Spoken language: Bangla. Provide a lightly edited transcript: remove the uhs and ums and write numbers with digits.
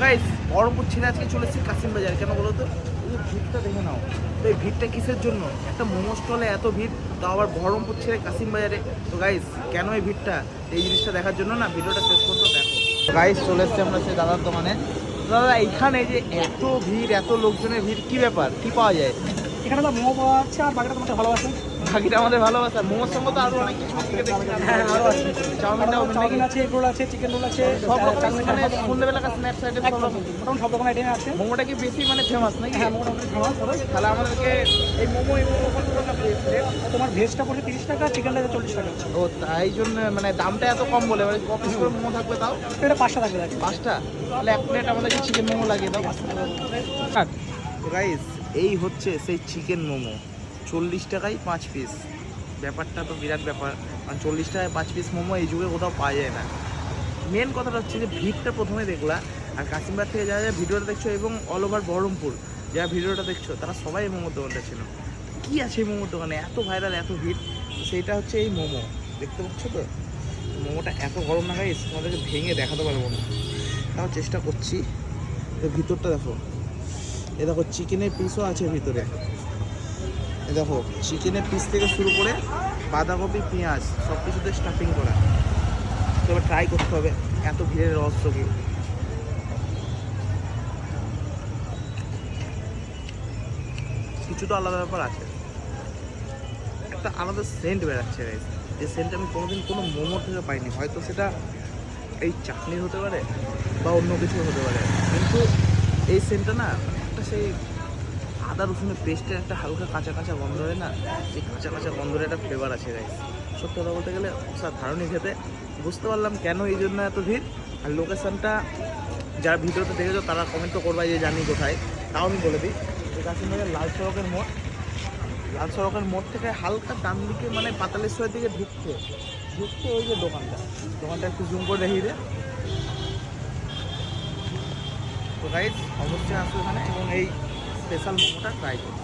গাইস বহরমপুর ছেড়ে আজকে চলে এসেছি কাশিম বাজার। কেন বলো তো? এই ভিড়টা দেখে নাও। তো এই ভিড়টা কিসের জন্য? একটা মোমো স্টলে এত ভিড়, তাও আবার বহরমপুর ছেড়ে কাশিম বাজারে। তো গাইস কেন এই ভিড়টা? এই জিনিসটা দেখার জন্য না ভিডিওটা শেষ করতে দেখো। গাইস চলে এসেছি আমরা সেই দাদার দোকানে। দাদা এইখানে যে এত ভিড়, এত লোকজনের ভিড়, কি ব্যাপার? কি পাওয়া যায় এখানে তো মোমো পাওয়া যাচ্ছে আর বাকিটা তোমাকে ভালোবাসে। বাকিটা আমাদের ভালোবাসা। মোমোর সঙ্গে তো আরো অনেক কিছু থেকে দেখছি। হ্যাঁ আরও আছে, চাউমিন আছে, এগ রোল আছে, চিকেন রোল আছে, সব রকম চাউমিন মানে সন্ধ্যেবেলা স্ন্যাক্স আইটেম সব রকম। মোটামুটি সব রকম আইটেম আছে। মোমোটা কি বেশি মানে ফেমাস নাকি? হ্যাঁ মোটামুটি ফেমাস হবে। তাহলে আমাদেরকে এই মোমো কত টাকা প্লেট? তোমার ভেজটা পড়ছে 30 টাকা, চিকেনটা 40 টাকা। ও তাই জন্য মানে দামটা এত কম বলে, মানে ক পিস করে মোমো থাকবে তাও? এটা 5টা থাকবে। 5টা? তাহলে এক প্লেট আমাদেরকে চিকেন মোমো লাগিয়ে দাও। তো গাইস এই হচ্ছে সেই চিকেন মোমো, 40 টাকায় 5 পিস। ব্যাপারটা তো বিরাট ব্যাপার, কারণ 40 টাকায় 5 পিস মোমো এই যুগে কোথাও পাওয়া যায় না। মেন কথাটা হচ্ছে যে ভিড়টা প্রথমে দেখলা, আর কাশিমবাগ থেকে যারা যারা ভিডিওটা দেখছো এবং অল ওভার বহরমপুর যারা ভিডিওটা দেখছো তারা সবাই এই মোমোর দোকানটা ছিল। কী আছে এই মোমোর দোকানে? এত ভাইরাল, এত ভিড়। সেইটা হচ্ছে এই মোমো, দেখতে পাচ্ছ তো? মোমোটা এত গরম না গাইস, তোমাদেরকে ভেঙে দেখাতে পারবো না, তাও চেষ্টা করছি। এর ভিতরটা দেখো, এ দেখো চিকেনের পিসও আছে ভিতরে। এ দেখো চিকেনের পিস থেকে শুরু করে বাঁধাকপি, পেঁয়াজ সব কিছুতে স্টাফিং করা। তো এবার ট্রাই করতে হবে এত ভিড়ের রহস্য কি। কিছু তো আলাদা ব্যাপার আছে, একটা আলাদা সেন্ট বেরাচ্ছে গাইস। যে সেন্ট আমি কোনোদিন কোনো মোমোর থেকে পাইনি। হয়তো সেটা এই চাটনির হতে পারে বা অন্য কিছু হতে পারে, কিন্তু এই সেন্টটা না একটা সেই আদা রসুনের পেস্টের একটা হালকা কাঁচা কাঁচা গন্ধ হয় না, সেই কাঁচা কাঁচা গন্ধের একটা ফ্লেভার আছে গাইস। সত্যি কথা বলতে গেলে অসাধারণই খেতে। বুঝতে পারলাম কেন এই জন্য এত ভিড়। আর লোকেশানটা যারা ভিডিওতে দেখেছো তারা কমেন্ট তো করবে যে জানি কোথায়, তাও আমি বলে দিই। যে কাশিমবাগের লাল সড়কের মোড়, লাল সড়কের মোড় থেকে হালকা ডান দিকে মানে পাতালেশ্বরের দিকে ঢুকতে ওই যে দোকানটা একটু জুম করে দেখিয়ে দে। তো গাইস অবশ্যই আসো এখানে এবং এই স্পেশাল মোমোটা ট্রাই করো।